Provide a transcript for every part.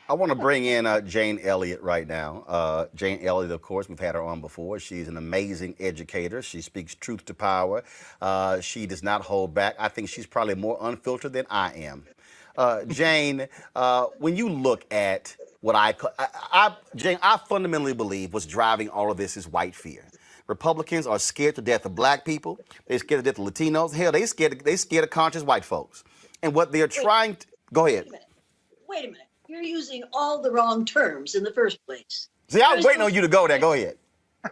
I want to bring in Jane Elliott right now. Jane Elliott, of course, we've had her on before. She's an amazing educator. She speaks truth to power. She does not hold back. I think she's probably more unfiltered than I am. Jane, when you look at what Jane, I fundamentally believe what's driving all of this is white fear. Republicans are scared to death of black people. They're scared to death of Latinos. Hell, they scared of conscious white folks. And what they're Wait, trying to, go wait ahead. a minute. Wait a minute. You're using all the wrong terms in the first place. See, I There was is waiting no on you to go there. Go ahead.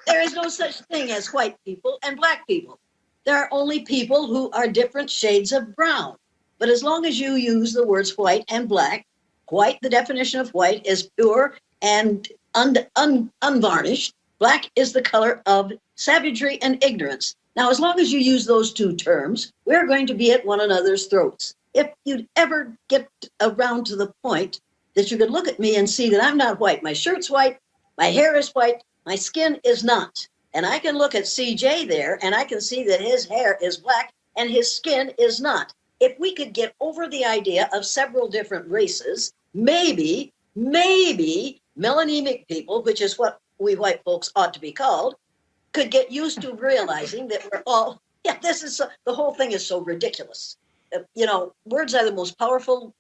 there is no such thing as white people and black people. There are only people who are different shades of brown. But as long as you use the words white and black, white, the definition of white is pure and unvarnished. Black is the color of savagery and ignorance. Now, as long as you use those two terms, we're going to be at one another's throats. If you'd ever get around to the point that you could look at me and see that I'm not white, my shirt's white, my hair is white, my skin is not. And I can look at CJ there and I can see that his hair is black and his skin is not. If we could get over the idea of several different races, maybe melanemic people, which is what we white folks ought to be called, could get used to realizing that we're all, yeah, the whole thing is so ridiculous. Words are the most powerful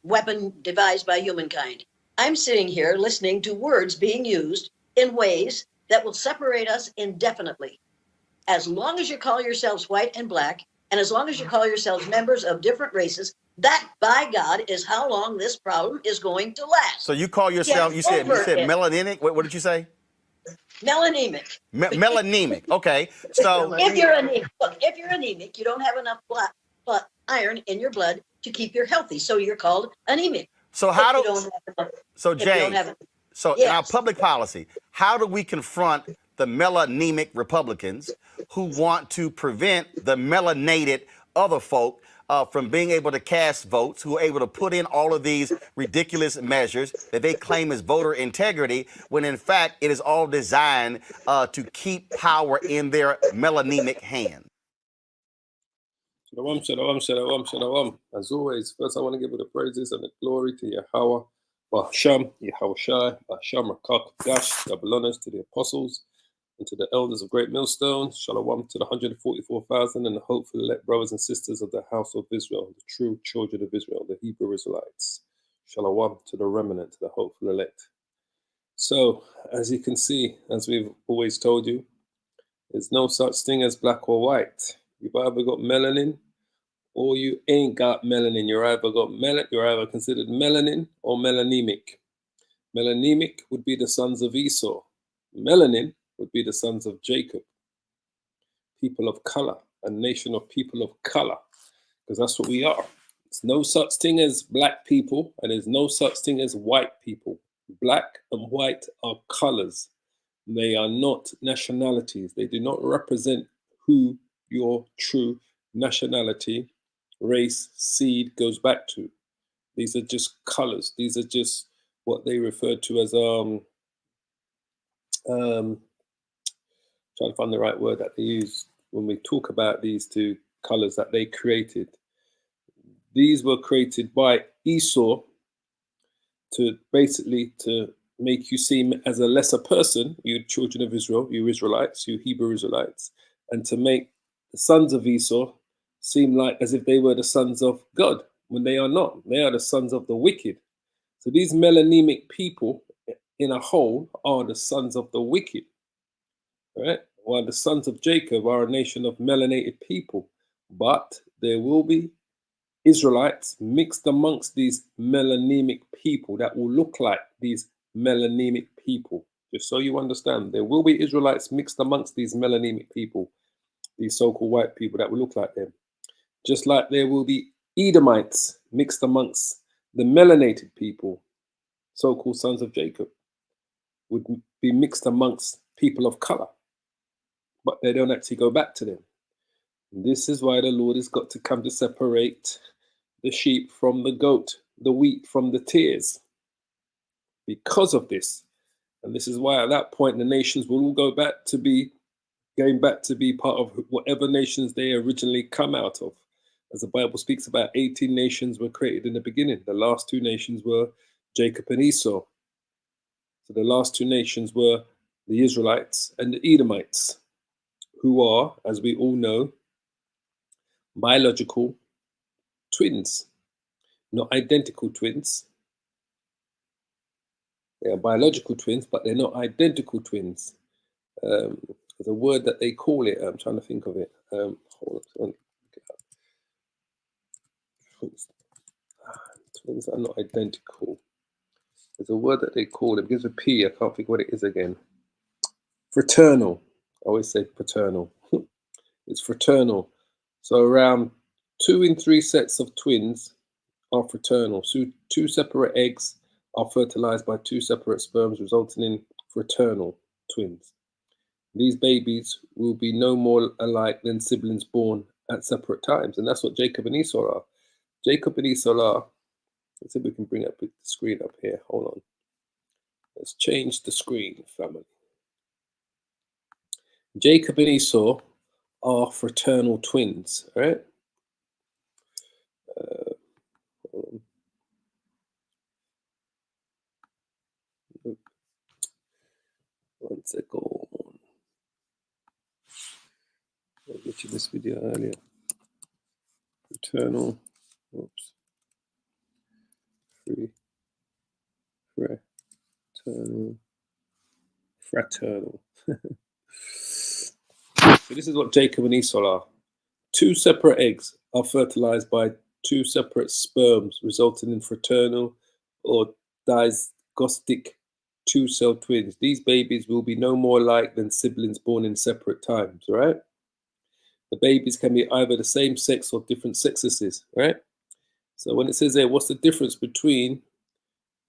weapon devised by humankind. I'm sitting here listening to words being used in ways that will separate us indefinitely. As long as you call yourselves white and black, and as long as you call yourselves members of different races, that, by God, is how long this problem is going to last. So you call yourself, you said melaninic? What did you say? Melanemic. Melanemic. Okay. So if you're anemic, you don't have enough iron in your blood to keep you healthy. So you're called anemic. So Jay, so in our public policy, how do we confront the melanemic Republicans who want to prevent the melanated other folk from being able to cast votes, who are able to put in all of these ridiculous measures that they claim is voter integrity, when in fact it is all designed to keep power in their melanemic hands? Shalom, shalom, shalom, shalom. As always, first I want to give all the praises and the glory to Yahweh, Bahasham, Yahushai, Bahasham, Rakak, Gash, double honors to the apostles and to the elders of Great Millstone. Shalom to the 144,000 and the hopeful elect brothers and sisters of the house of Israel, the true children of Israel, the Hebrew Israelites. Shalom to the remnant, to the hopeful elect. So, as you can see, as we've always told you, there's no such thing as black or white. You've either got melanin or you ain't got melanin. You're either considered melanin or melanemic. Melanemic would be the sons of Esau. Melanin would be the sons of Jacob. People of color, a nation of people of color, because that's what we are. There's no such thing as black people, and there's no such thing as white people. Black and white are colors. They are not nationalities. They do not represent who your true nationality, race, seed goes back to. These are just colors. These are just what they refer to as trying to find the right word that they use when we talk about these two colors that they created. These were created by Esau to basically to make you seem as a lesser person, you children of Israel, you Israelites, you Hebrew Israelites, and to make the sons of Esau seem like as if they were the sons of God, when they are not. They are the sons of the wicked. So these melanemic people in a whole are the sons of the wicked, right? While the sons of Jacob are a nation of melanated people. But there will be Israelites mixed amongst these melanemic people that will look like these melanemic people. Just so you understand, there will be Israelites mixed amongst these melanemic people, these so-called white people that will look like them. Just like there will be Edomites mixed amongst the melanated people, so-called sons of Jacob, would be mixed amongst people of color, but they don't actually go back to them. And this is why the Lord has got to come to separate the sheep from the goat, the wheat from the tares, because of this. And this is why at that point the nations will all going back to be part of whatever nations they originally come out of. As the Bible speaks about, 18 nations were created in the beginning. The last two nations were Jacob and Esau. So the last two nations were the Israelites and the Edomites, who are, as we all know, biological twins, not identical twins. They are biological twins, but they're not identical twins. There's a word that they call it. I'm trying to think of it. Hold on. Twins are not identical. There's a word that they call it. It begins with P. I can't think what it is again. Fraternal. I always say paternal. It's fraternal. So around 2 in 3 sets of twins are fraternal. So 2 separate eggs are fertilized by 2 separate sperms, resulting in fraternal twins. These babies will be no more alike than siblings born at separate times. And that's what Jacob and Esau are. Jacob and Esau are, let's see if we can bring up the screen up here. Hold on. Let's change the screen, family. Jacob and Esau are fraternal twins, all right? Hold on. One second. I mentioned this video earlier. Fraternal, oops. Fraternal. So this is what Jacob and Esau are. 2 separate eggs are fertilized by 2 separate sperms, resulting in fraternal or dizygostic 2-cell twins. These babies will be no more alike than siblings born in separate times, right? The babies can be either the same sex or different sexes, right? So when it says there, what's the difference between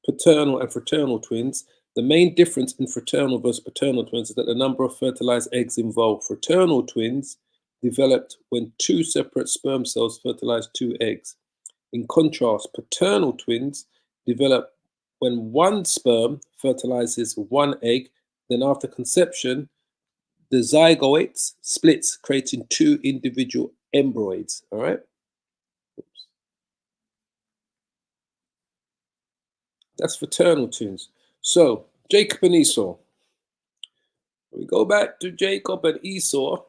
paternal and fraternal twins? The main difference in fraternal versus paternal twins is that the number of fertilized eggs involved. Fraternal twins developed when 2 separate sperm cells fertilize 2 eggs. In contrast, paternal twins develop when 1 sperm fertilizes 1 egg, then after conception, the zygote splits, creating 2 individual embryos, all right? Oops. That's fraternal twins. So, Jacob and Esau. When we go back to Jacob and Esau, I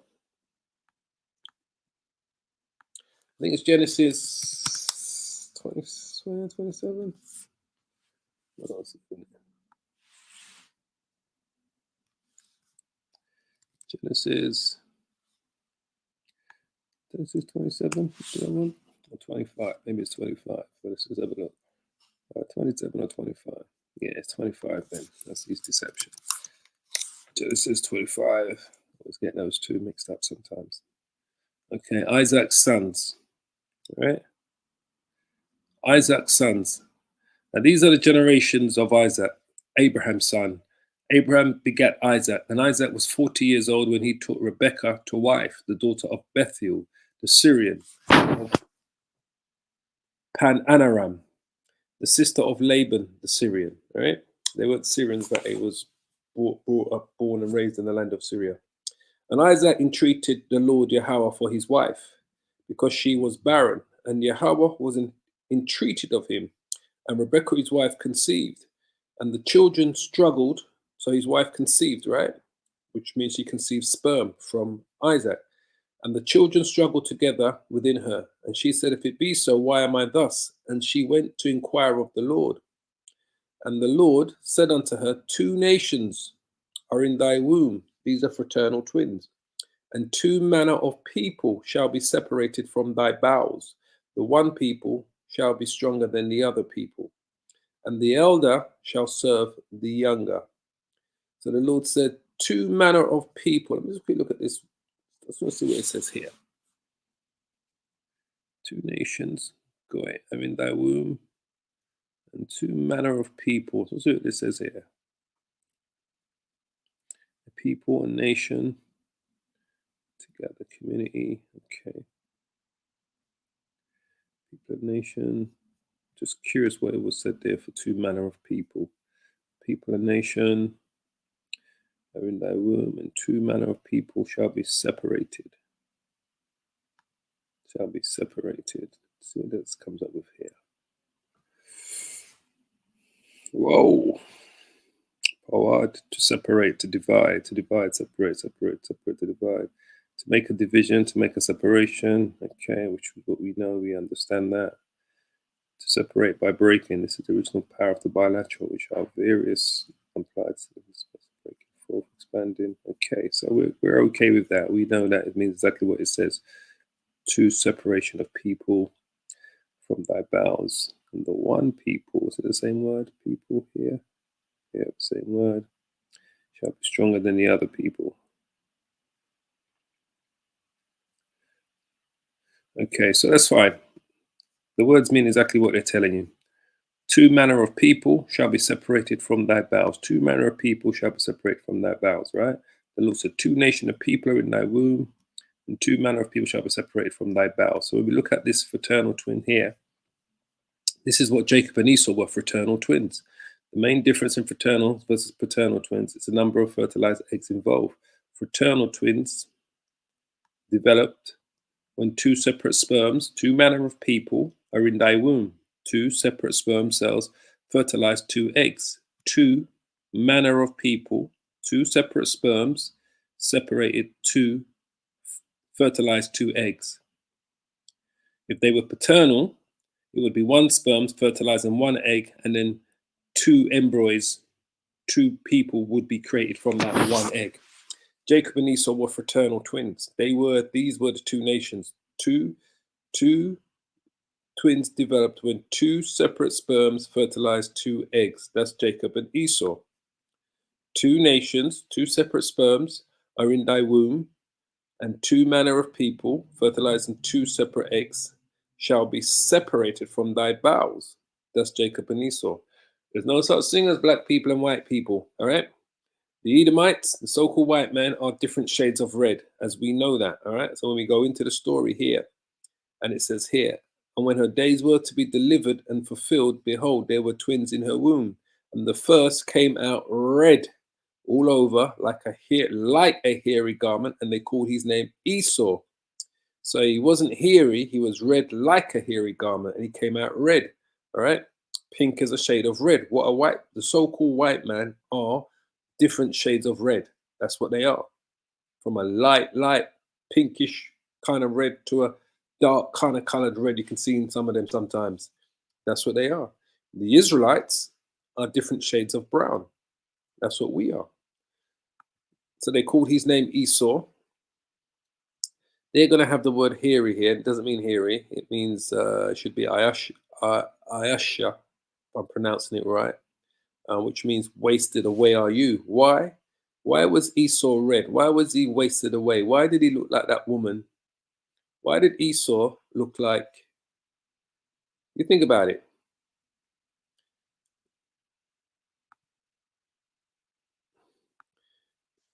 think it's Genesis 27. What else? Genesis 27, or 25. Maybe it's 25. But let's just have a look. 27 or 25. Yeah, it's 25 then. That's his deception. Genesis 25. I always get those two mixed up sometimes. Okay, Isaac's sons. Right? Isaac's sons. Now these are the generations of Isaac, Abraham's son. Abraham begat Isaac, and Isaac was 40 years old when he took Rebekah to wife, the daughter of Bethuel, the Syrian, of Pan-Anaram, the sister of Laban, the Syrian. Right? They weren't Syrians, but they was brought up, born and raised in the land of Syria. And Isaac entreated the Lord Yahweh for his wife, because she was barren, and Yahweh was entreated of him. And Rebekah, his wife, conceived, and the children struggled. So his wife conceived, right? Which means she conceived sperm from Isaac. And the children struggled together within her. And she said, if it be so, why am I thus? And she went to inquire of the Lord. And the Lord said unto her, 2 nations are in thy womb. These are fraternal twins. And 2 manner of people shall be separated from thy bowels. The one people shall be stronger than the other people, and the elder shall serve the younger. So the Lord said, 2 manner of people. Let me just quickly look at this. Let's see what it says here. 2 nations are in thy womb, and 2 manner of people. Let's see what this says here. A people, a nation, together, community. Okay. People, a nation. Just curious what it was said there for 2 manner of people. People, a nation are in thy womb, and 2 manner of people shall be separated. Shall be separated. Let's see what this comes up with here. Whoa. Hard to separate, to divide, separate, to divide. To make a division, to make a separation. Okay, which is what we know, we understand that. To separate by breaking, this is the original power of the bilateral, which are various implied breaking, forth, expanding. Okay, so we're okay with that. We know that it means exactly what it says. To separation of people from thy bowels. And the one people, is it the same word? People here? Yeah, same word. Shall be stronger than the other people. Okay, so that's fine. The words mean exactly what they're telling you. Two manner of people shall be separated from thy bowels. Two manner of people shall be separated from thy bowels, right? The Lord said, two nation of people are in thy womb, and two manner of people shall be separated from thy bowels. So when we look at this fraternal twin here, this is what Jacob and Esau were, fraternal twins. The main difference in fraternal versus paternal twins is the number of fertilized eggs involved. Fraternal twins developed when two separate sperms, two manner of people, are in thy womb. Two separate sperm cells fertilize two eggs. Two manner of people, two separate sperms, separated two, fertilize two eggs. If they were paternal, it would be one sperm fertilizing one egg, and then two embryos, two people would be created from that one egg. Jacob and Esau were fraternal twins. These were the two nations. Two twins developed when two separate sperms fertilized two eggs. That's Jacob and Esau. Two nations, two separate sperms are in thy womb, and two manner of people, fertilizing two separate eggs, shall be separated from thy bowels. That's Jacob and Esau. There's no such thing as black people and white people, all right? The Edomites, the so-called white men, are different shades of red, as we know that, all right? So when we go into the story here, and it says here, and when her days were to be delivered and fulfilled, behold, there were twins in her womb. And the first came out red all over like a hairy garment, and they called his name Esau. So he wasn't hairy, he was red like a hairy garment, and he came out red, all right? Pink is a shade of red. The so-called white man are different shades of red. That's what they are. From a light, pinkish kind of red to a dark kind of colored red you can see in some of them sometimes. That's what they are. The Israelites are different shades of brown. That's what we are. So they called his name Esau. They're going to have the word hairy here. It doesn't mean hairy. It means, it should be Ayasha, if I'm pronouncing it right, which means wasted away are you. Why? Why was Esau red? Why was he wasted away? Why did he look like that woman? Why did Esau look like, you think about it.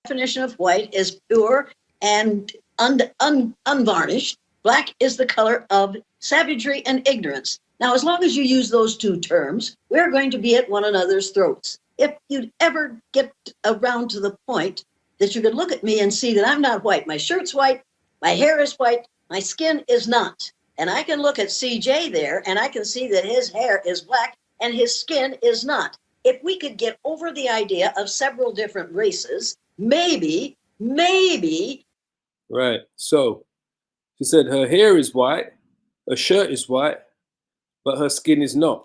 Definition of white is pure and unvarnished. Black is the color of savagery and ignorance. Now, as long as you use those two terms, we're going to be at one another's throats. If you'd ever get around to the point that you could look at me and see that I'm not white, my shirt's white, my hair is white, my skin is not. And I can look at CJ there and I can see that his hair is black and his skin is not. If we could get over the idea of several different races, maybe. Right. So she said her hair is white, her shirt is white, but her skin is not.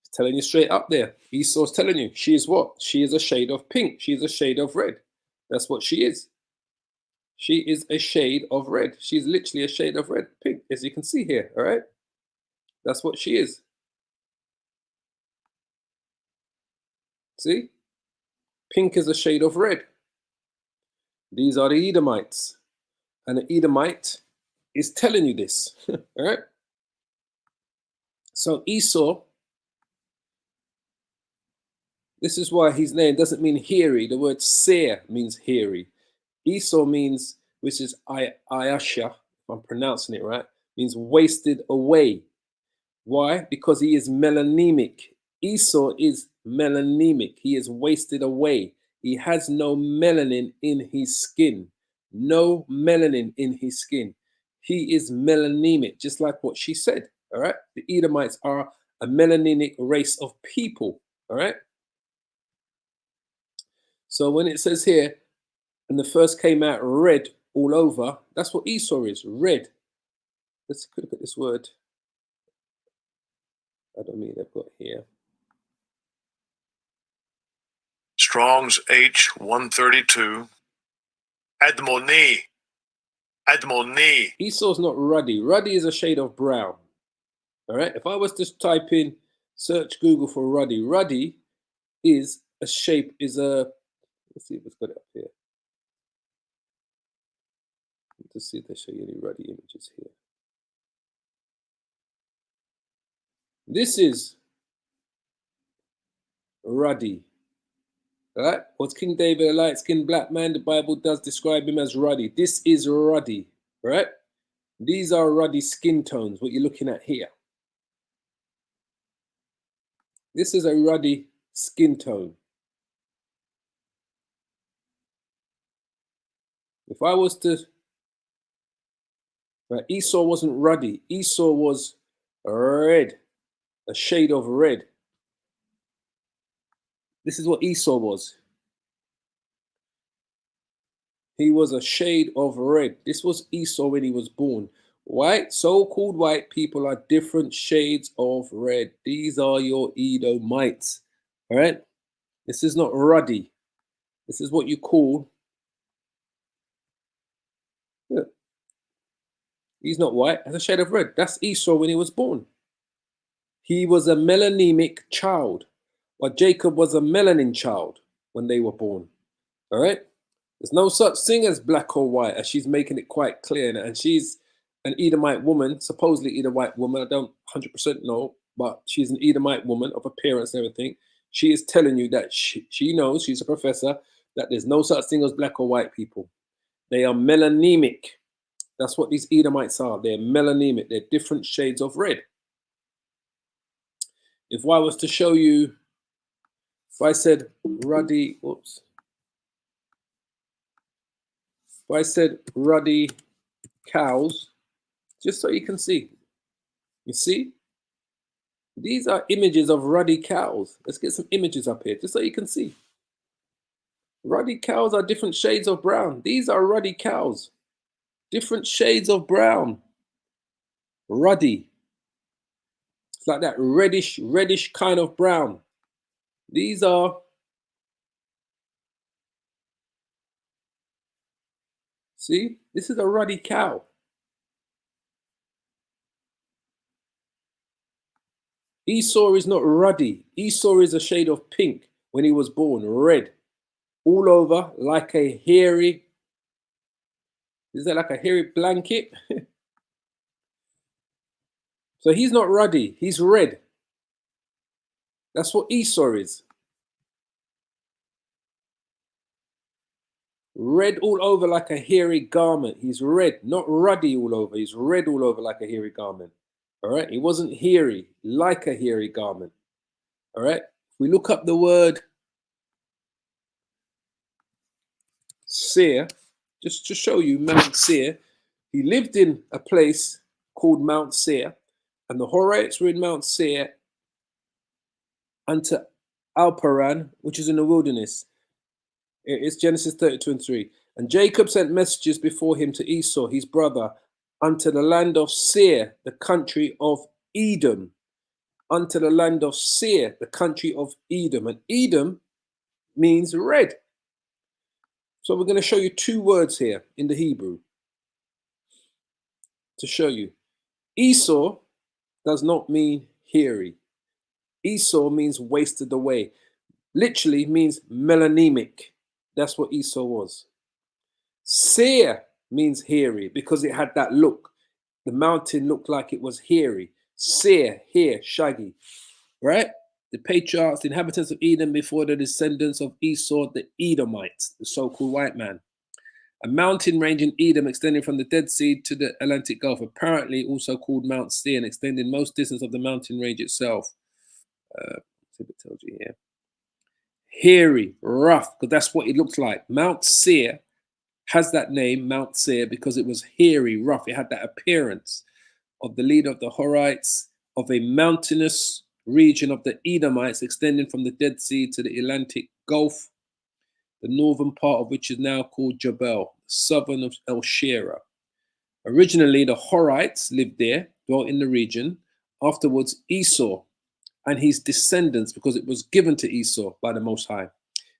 It's telling you straight up there. Esau's telling you she is what? She is a shade of pink. She is a shade of red. That's what she is. She is a shade of red. She's literally a shade of red, pink, as you can see here. All right. That's what she is. See? Pink is a shade of red. These are the Edomites. And the Edomite is telling you this. All right? So Esau, this is why his name doesn't mean hairy. The word seir means hairy. Esau means, which is Ayasha, if I'm pronouncing it right, means wasted away. Why? Because he is melanemic. Esau is melanemic. He is wasted away. He has no melanin in his skin. No melanin in his skin. He is melanemic, just like what she said. All right. The Edomites are a melanemic race of people. All right. So when it says here, and the first came out red all over, that's what Esau is, red. Let's look at this word. I don't mean I've got here. Strong's H132. Admoni. Admoni. Esau's not ruddy. Ruddy is a shade of brown. All right. If I was to type in, search Google for ruddy, ruddy is a shape, is a, let's see if it's got it up here. Let's see if they show you any ruddy images here. This is ruddy. All right. Was King David a light-skinned black man? The Bible does describe him as ruddy. This is ruddy. Right? These are ruddy skin tones, what you're looking at here. This is a ruddy skin tone. If I was to, Esau wasn't ruddy. Esau was red, a shade of red. This is what Esau was. He was a shade of red. This was Esau when he was born. White, so-called white people are different shades of red. These are your Edomites. All right? This is not ruddy. This is what you call. Look. He's not white. Has a shade of red. That's Esau when he was born. He was a melanemic child. But Jacob was a melanin child when they were born. All right? There's no such thing as black or white, as she's making it quite clear. And she's an Edomite woman, supposedly Edomite woman. I don't 100% know, but she's an Edomite woman of appearance and everything. She is telling you that she knows, she's a professor, that there's no such thing as black or white people. They are melanemic. That's what these Edomites are. They're melanemic. They're different shades of red. If I was to show you, if I said ruddy, whoops. If I said ruddy cows, just so you can see. You see? These are images of ruddy cows. Let's get some images up here, just so you can see. Ruddy cows are different shades of brown. These are ruddy cows. Different shades of brown. Ruddy. It's like that reddish kind of brown. These are, see, this is a ruddy cow. Esau is not ruddy. Esau is a shade of pink when he was born, red. All over like a hairy, is that like a hairy blanket? So he's not ruddy, he's red. That's what Esau is. Red all over like a hairy garment. He's red, not ruddy all over. He's red all over like a hairy garment. All right, he wasn't hairy, like a hairy garment. All right, if we look up the word Seir, just to show you Mount Seir, he lived in a place called Mount Seir, and the Horites were in Mount Seir unto Alparan, which is in the wilderness. It's Genesis 32:3. And Jacob sent messages before him to Esau, his brother, unto the land of Seir, the country of Edom. Unto the land of Seir, the country of Edom. And Edom means red. So we're going to show you two words here in the Hebrew to show you. Esau does not mean hairy. Esau means wasted away. Literally means melanemic. That's what Esau was. Seir means hairy because it had that look. The mountain looked like it was hairy. Seir, hair, shaggy. Right? The patriarchs, the inhabitants of Edom before the descendants of Esau, the Edomites, the so-called white man. A mountain range in Edom extending from the Dead Sea to the Atlantic Gulf, apparently also called Mount Seir, and extending most distance of the mountain range itself. See if it tells you here. Hairy, rough, because that's what it looks like. Mount Seir has that name, Mount Seir, because it was hairy, rough. It had that appearance of the leader of the Horites, of a mountainous region of the Edomites, extending from the Dead Sea to the Atlantic Gulf, the northern part of which is now called Jabal, southern of El Shira. Originally, the Horites lived there, dwelt in the region. Afterwards, Esau and his descendants, because it was given to Esau by the Most High.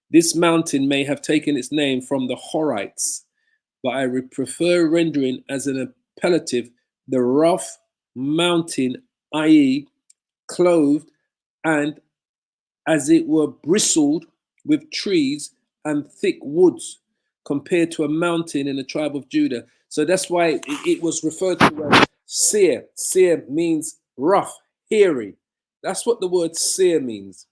This mountain may have taken its name from the Horites, but I would prefer rendering as an appellative the rough mountain, i.e., clothed and as it were bristled with trees and thick woods, compared to a mountain in the tribe of Judah. So that's why it was referred to as seir. Seir means rough, hairy. That's what the word seir means.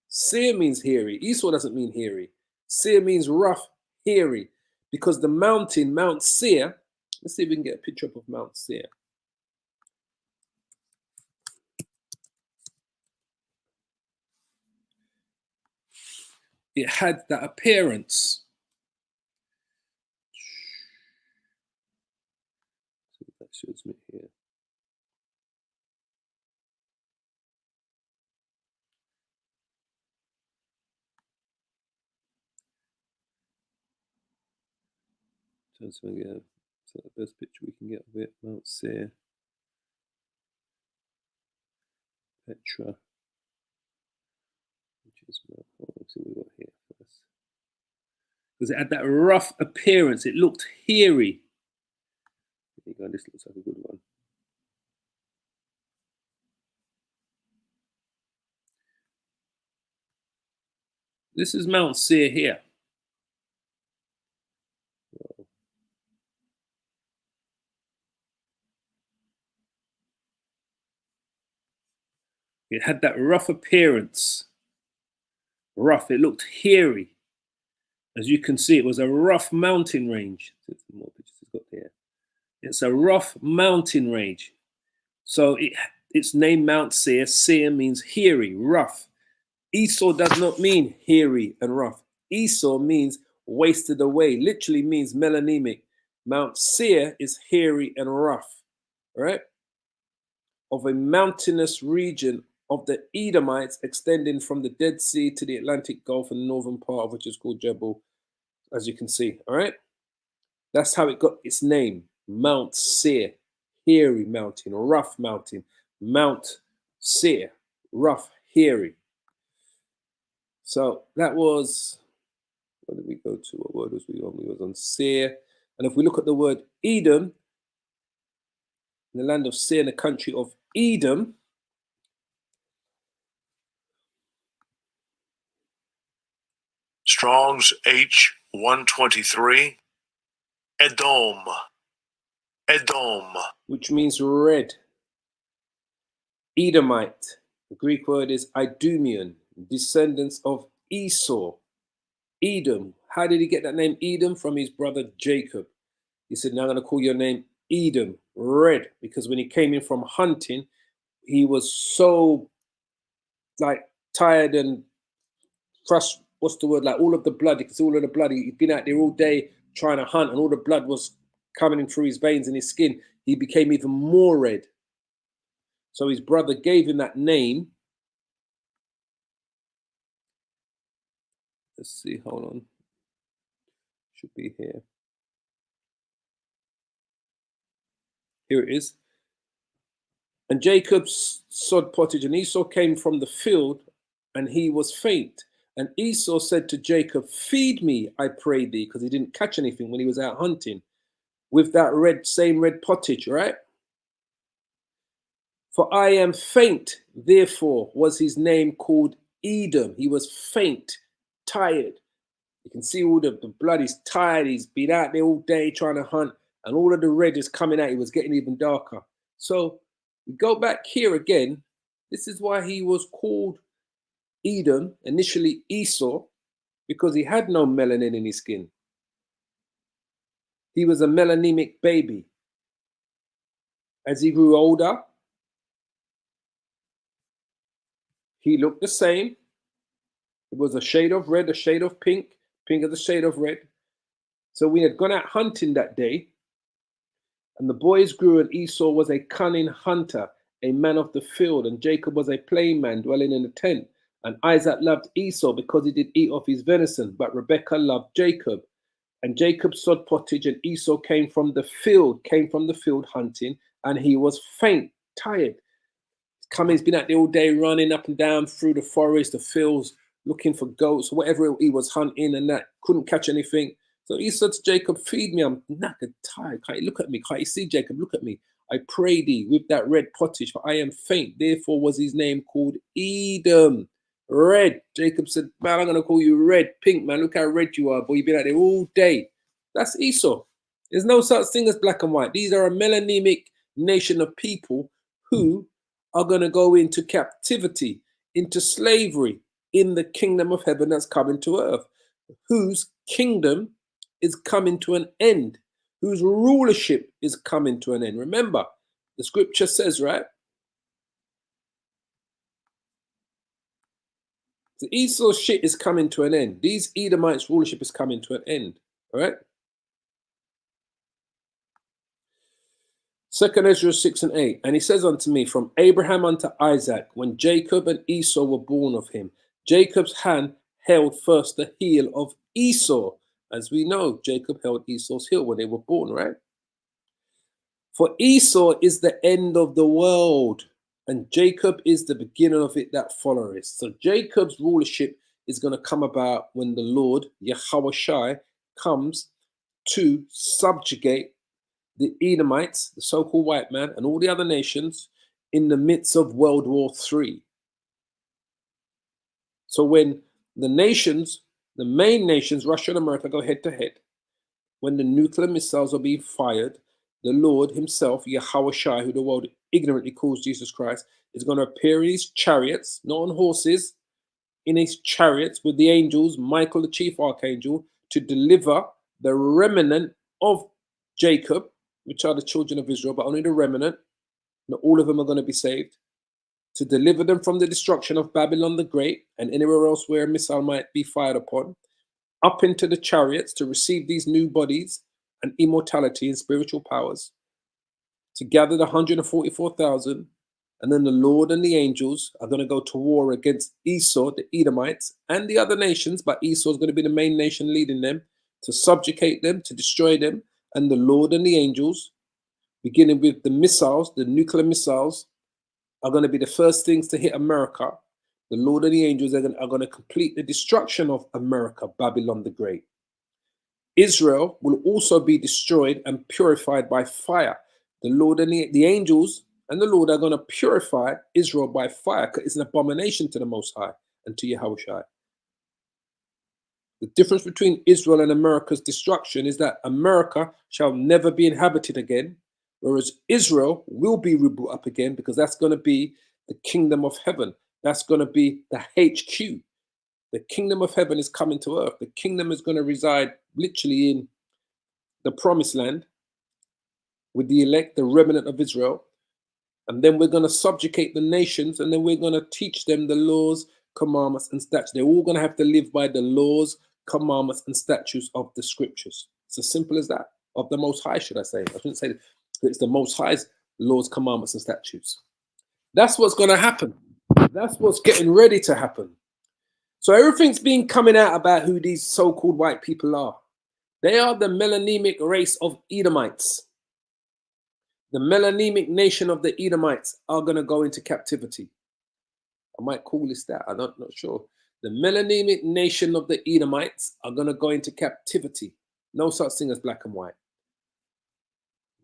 Seir means hairy. Esau doesn't mean hairy. Seir means rough, hairy. Because the mountain, Mount Seir, let's see if we can get a picture up of Mount Seir. It had that appearance. So that shows me here. So yeah, so the best picture we can get of it, Mount Seir, Petra, which is let's see what we got here first. Because it had that rough appearance, it looked hairy. There you go, this looks like a good one. This is Mount Seir here. It had that rough appearance. Rough, it looked hairy. As you can see, it was a rough mountain range. More pictures it's got there. It's a rough mountain range. So it's named Mount Seir. Seir means hairy, rough. Esau does not mean hairy and rough. Esau means wasted away, literally means melanemic. Mount Seir is hairy and rough, right? Of a mountainous region of the Edomites, extending from the Dead Sea to the Atlantic Gulf and the northern part of which is called Jebel, as you can see, all right? That's how it got its name, Mount Seir, hairy mountain, rough mountain, Mount Seir, rough, hairy. So that was, where did we go to? What word was we on? We was on Seir. And if we look at the word Edom, in the land of Seir, in the country of Edom, Strong's H123, Edom, Edom, which means red. Edomite, the Greek word is Idumean, descendants of Esau. Edom, how did he get that name Edom? From his brother Jacob. He said, now I'm going to call your name Edom, red, because when he came in from hunting, he was so like tired and frustrated. What's the word? Like all of the blood, you can see all of the blood. He'd been out there all day trying to hunt, and all the blood was coming in through his veins and his skin. He became even more red. So his brother gave him that name. Let's see, hold on. Should be here. Here it is. And Jacob sod pottage, and Esau came from the field, and he was faint. And Esau said to Jacob, feed me, I pray thee, because he didn't catch anything when he was out hunting, with that same red pottage, right? For I am faint, therefore was his name called Edom. He was faint, tired. You can see all the blood, he's tired, he's been out there all day trying to hunt, and all of the red is coming out, it was getting even darker. So we go back here again. This is why he was called Edom, initially Esau, because he had no melanin in his skin. He was a melanemic baby. As he grew older, he looked the same. It was a shade of red, a shade of pink, pink is a shade of red. So we had gone out hunting that day, and the boys grew, and Esau was a cunning hunter, a man of the field, and Jacob was a plain man dwelling in a tent. And Isaac loved Esau because he did eat of his venison, but Rebekah loved Jacob. And Jacob sowed pottage, and Esau came from the field hunting, and he was faint, tired. He's been out there all day running up and down through the forest, the fields, looking for goats, whatever he was hunting, and that couldn't catch anything. So he said to Jacob, feed me, I'm knackered, tired. Can't you look at me? Can't you see, Jacob? Look at me. I pray thee with that red pottage, for I am faint. Therefore was his name called Edom. Red. Jacob said, man, I'm going to call you red, pink, man. Look how red you are, boy. You've been out there all day. That's Esau. There's no such thing as black and white. These are a melanemic nation of people who are going to go into captivity, into slavery in the kingdom of heaven that's coming to earth, whose kingdom is coming to an end, whose rulership is coming to an end. Remember, the scripture says, right? The Esau's shit is coming to an end. These Edomites' rulership is coming to an end. All right? 2 Ezra 6 and 8. And he says unto me, from Abraham unto Isaac, when Jacob and Esau were born of him, Jacob's hand held first the heel of Esau. As we know, Jacob held Esau's heel when they were born, right? For Esau is the end of the world, and Jacob is the beginning of it that followeth. So Jacob's rulership is going to come about when the Lord, Yahweh, comes to subjugate the Edomites, the so-called white man, and all the other nations in the midst of World War III. So when the nations, the main nations, Russia and America, go head to head, when the nuclear missiles are being fired, the Lord himself, Yahweh, who the world ignorantly calls Jesus Christ, is going to appear in his chariots, not on horses, in his chariots with the angels, Michael, the chief archangel, to deliver the remnant of Jacob, which are the children of Israel, but only the remnant. Not all of them are going to be saved. To deliver them from the destruction of Babylon the Great and anywhere else where a missile might be fired upon, up into the chariots to receive these new bodies and immortality and spiritual powers, to gather the 144,000, and then the Lord and the angels are going to go to war against Esau, the Edomites, and the other nations, but Esau is going to be the main nation leading them, to subjugate them, to destroy them, and the Lord and the angels, beginning with the missiles, the nuclear missiles, are going to be the first things to hit America. The Lord and the angels are going to complete the destruction of America, Babylon the Great. Israel will also be destroyed and purified by fire. The Lord and the angels and the Lord are going to purify Israel by fire, because it's an abomination to the Most High and to Yahushua. The difference between Israel and America's destruction is that America shall never be inhabited again, whereas Israel will be rebuilt up again, because that's going to be the kingdom of heaven. That's going to be the HQ. The kingdom of heaven is coming to earth. The kingdom is going to reside literally in the promised land with the elect, the remnant of Israel. And then we're going to subjugate the nations, and then we're going to teach them the laws, commandments, and statutes. They're all going to have to live by the laws, commandments, and statutes of the scriptures. It's as simple as that. Of the Most High, should I say. I shouldn't say that. It's the Most High's laws, commandments, and statutes. That's what's going to happen. That's what's getting ready to happen. So everything's been coming out about who these so-called white people are. They are the melanemic race of Edomites. The melanemic nation of the Edomites are going to go into captivity. I might call this that. I'm not sure. The melanemic nation of the Edomites are going to go into captivity. No such thing as black and white.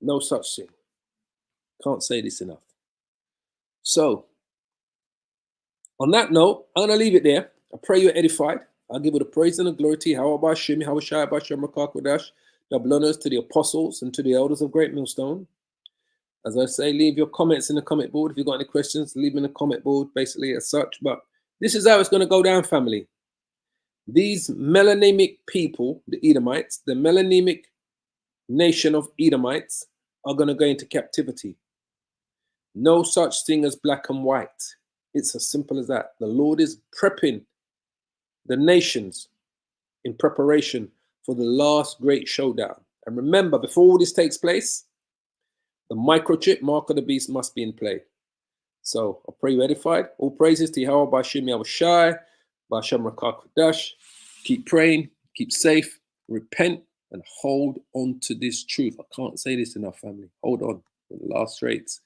No such thing. Can't say this enough. So, on that note, I'm going to leave it there. I pray you're edified. I'll give you the praise and the glory to Yahweh Hashem, Yahweh Shai Bashem Rakakodash, double honors to the apostles and to the elders of Great Millstone. As I say, leave your comments in the comment board. If you've got any questions, leave them in the comment board, basically as such. But this is how it's going to go down, family. These melanemic people, the Edomites, the melanemic nation of Edomites, are going to go into captivity. No such thing as black and white. It's as simple as that. The Lord is prepping the nations in preparation for the last great showdown. And remember, before all this takes place, the microchip, mark of the beast, must be in play. So I pray you edified. All praises to Yahweh Bashim Yahushai, Basham Rakak Dash. Keep praying, keep safe, repent, and hold on to this truth. I can't say this enough, family. Hold on. The last rates.